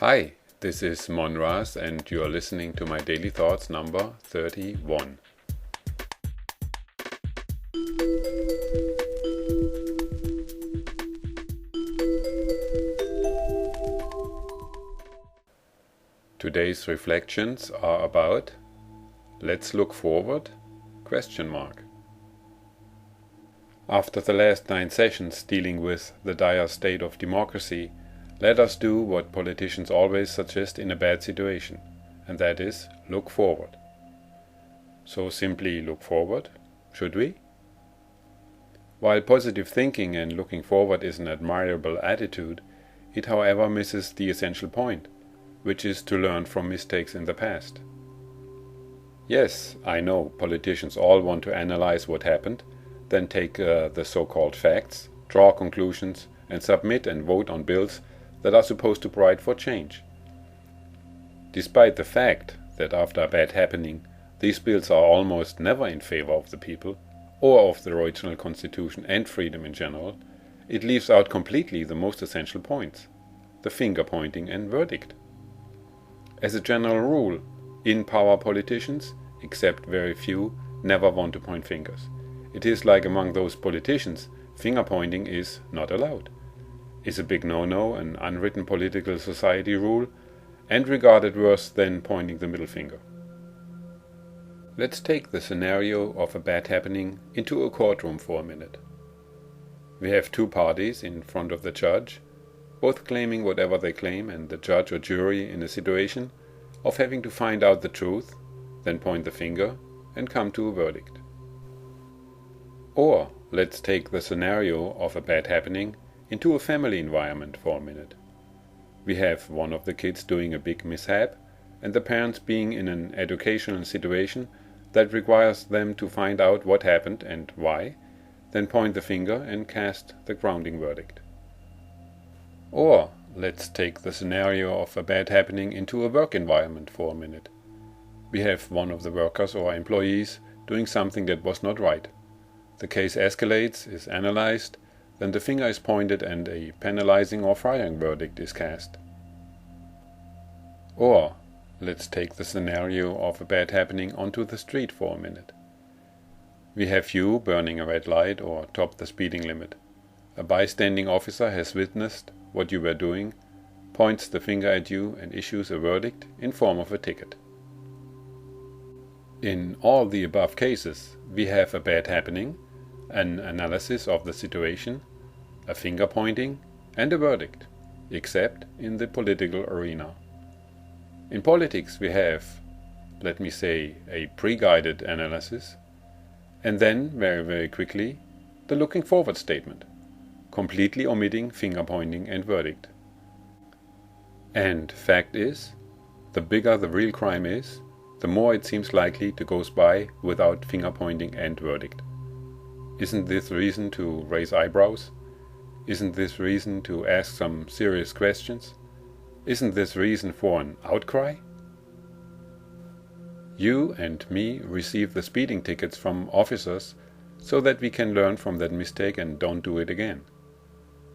Hi, this is Rasz and you are listening to my Daily Thoughts number 31. Today's reflections are about Let's look forward? After the last 9 sessions dealing with the dire state of democracy, let us do what politicians always suggest in a bad situation, and that is look forward. So simply look forward, should we? While positive thinking and looking forward is an admirable attitude, it however misses the essential point, which is to learn from mistakes in the past. Yes, I know politicians all want to analyze what happened, then take the so-called facts, draw conclusions, and submit and vote on bills that are supposed to provide for change. Despite the fact that after a bad happening, these bills are almost never in favor of the people, or of the original constitution and freedom in general, it leaves out completely the most essential points, the finger pointing and verdict. As a general rule, in-power politicians, except very few, never want to point fingers. It is like among those politicians, finger pointing is not allowed. Is a big no-no, an unwritten political society rule, and regarded worse than pointing the middle finger. Let's take the scenario of a bad happening into a courtroom for a minute. We have 2 parties in front of the judge, both claiming whatever they claim, and the judge or jury in a situation of having to find out the truth, then point the finger and come to a verdict. Or let's take the scenario of a bad happening into a family environment for a minute. We have one of the kids doing a big mishap, and the parents being in an educational situation that requires them to find out what happened and why, then point the finger and cast the grounding verdict. Or let's take the scenario of a bad happening into a work environment for a minute. We have one of the workers or employees doing something that was not right. The case escalates, is analyzed, then the finger is pointed and a penalizing or firing verdict is cast. Or let's take the scenario of a bad happening onto the street for a minute. We have you burning a red light or top the speeding limit. A bystanding officer has witnessed what you were doing, points the finger at you and issues a verdict in form of a ticket. In all the above cases, we have a bad happening, an analysis of the situation, a finger pointing, and a verdict, except in the political arena. In politics we have, let me say, a pre-guided analysis, and then, very quickly, the looking forward statement, completely omitting finger pointing and verdict. And fact is, the bigger the real crime is, the more it seems likely to go by without finger pointing and verdict. Isn't this reason to raise eyebrows? Isn't this reason to ask some serious questions? Isn't this reason for an outcry? You and me receive the speeding tickets from officers so that we can learn from that mistake and don't do it again.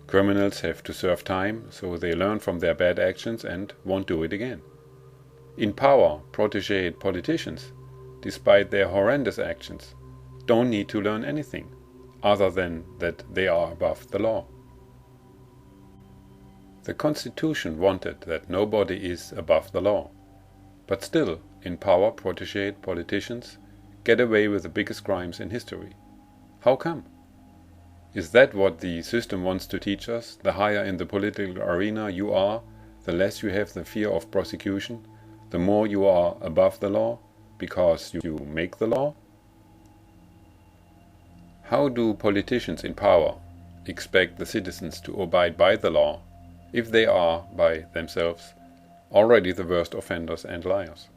Criminals have to serve time, so they learn from their bad actions and won't do it again. In power, protégé politicians, despite their horrendous actions, don't need to learn anything, other than that they are above the law. The Constitution wanted that nobody is above the law, but still, in power, protégé politicians get away with the biggest crimes in history. How come? Is that what the system wants to teach us? The higher in the political arena you are, the less you have the fear of prosecution, the more you are above the law, because you make the law? How do politicians in power expect the citizens to abide by the law if they are, by themselves, already the worst offenders and liars?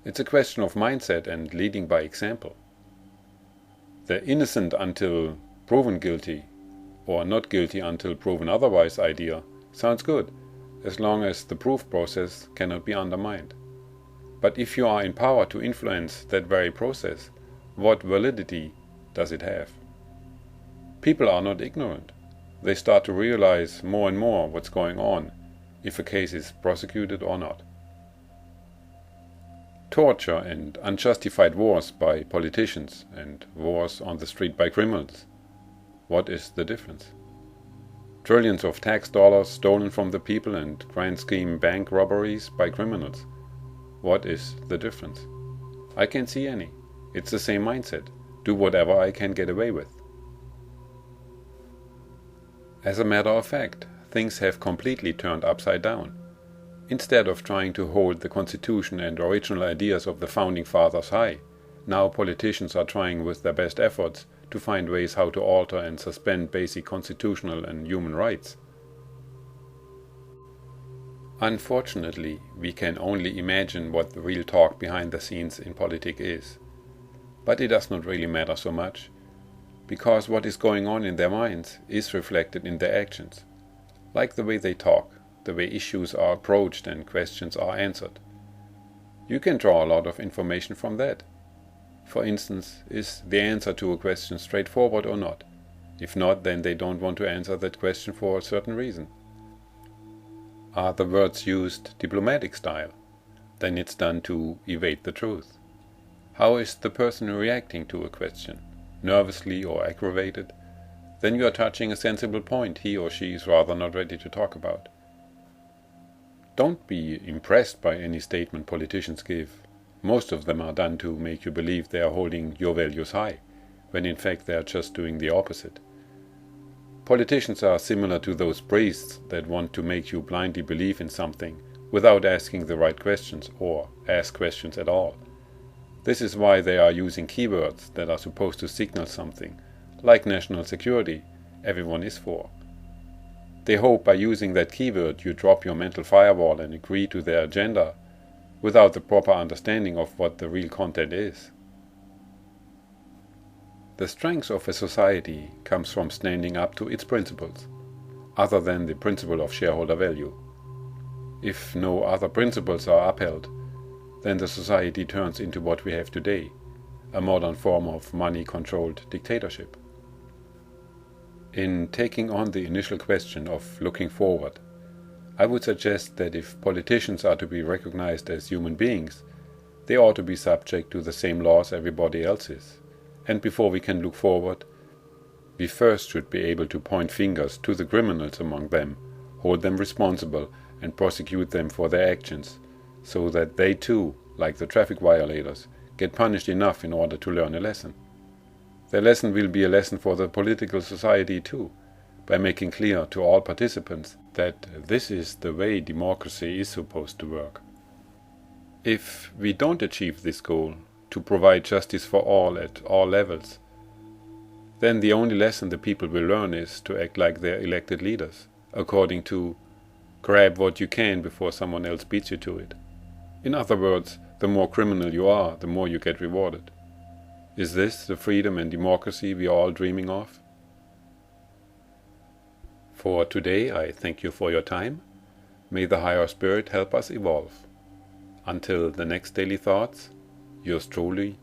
It's a question of mindset and leading by example. The innocent until proven guilty, or not guilty until proven otherwise idea sounds good, as long as the proof process cannot be undermined. But if you are in power to influence that very process, what validity does it have? People are not ignorant. They start to realize more and more what's going on, if a case is prosecuted or not. Torture and unjustified wars by politicians and wars on the street by criminals. What is the difference? Trillions of tax dollars stolen from the people and grand scheme bank robberies by criminals. What is the difference? I can't see any. It's the same mindset. Do whatever I can get away with. As a matter of fact, things have completely turned upside down. Instead of trying to hold the Constitution and original ideas of the Founding Fathers high, now politicians are trying with their best efforts to find ways how to alter and suspend basic constitutional and human rights. Unfortunately, we can only imagine what the real talk behind the scenes in politics is. But it does not really matter so much, because what is going on in their minds is reflected in their actions, like the way they talk, the way issues are approached and questions are answered. You can draw a lot of information from that. For instance, is the answer to a question straightforward or not? If not, then they don't want to answer that question for a certain reason. Are the words used diplomatic style? Then it's done to evade the truth. How is the person reacting to a question? Nervously or aggravated? Then you are touching a sensible point he or she is rather not ready to talk about. Don't be impressed by any statement politicians give. Most of them are done to make you believe they are holding your values high, when in fact they are just doing the opposite. Politicians are similar to those priests that want to make you blindly believe in something without asking the right questions or ask questions at all. This is why they are using keywords that are supposed to signal something, like national security, everyone is for. They hope by using that keyword you drop your mental firewall and agree to their agenda without the proper understanding of what the real content is. The strength of a society comes from standing up to its principles, other than the principle of shareholder value. If no other principles are upheld, then the society turns into what we have today, a modern form of money-controlled dictatorship. In taking on the initial question of looking forward, I would suggest that if politicians are to be recognized as human beings, they ought to be subject to the same laws everybody else is. And before we can look forward, we first should be able to point fingers to the criminals among them, hold them responsible, and prosecute them for their actions, so that they too, like the traffic violators, get punished enough in order to learn a lesson. The lesson will be a lesson for the political society too, by making clear to all participants that this is the way democracy is supposed to work. If we don't achieve this goal, to provide justice for all at all levels, then the only lesson the people will learn is to act like their elected leaders, according to grab what you can before someone else beats you to it. In other words, the more criminal you are, the more you get rewarded. Is this the freedom and democracy we are all dreaming of? For today, I thank you for your time. May the higher spirit help us evolve. Until the next daily thoughts, yours truly,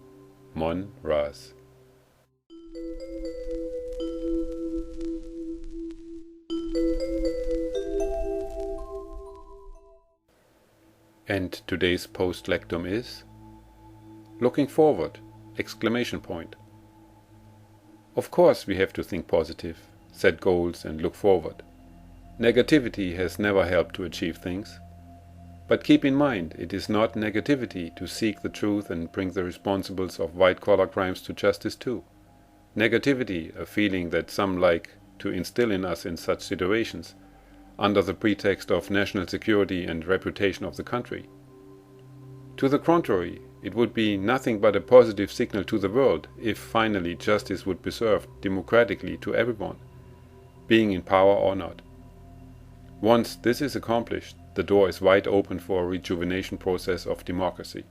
Mon Rasz. And today's post-lectum is looking forward! Exclamation point. Of course we have to think positive, set goals and look forward. Negativity has never helped to achieve things. But keep in mind, it is not negativity to seek the truth and bring the responsibles of white-collar crimes to justice too. Negativity, a feeling that some like to instill in us in such situations, under the pretext of national security and reputation of the country. To the contrary, it would be nothing but a positive signal to the world if finally justice would be served democratically to everyone, being in power or not. Once this is accomplished, the door is wide open for a rejuvenation process of democracy.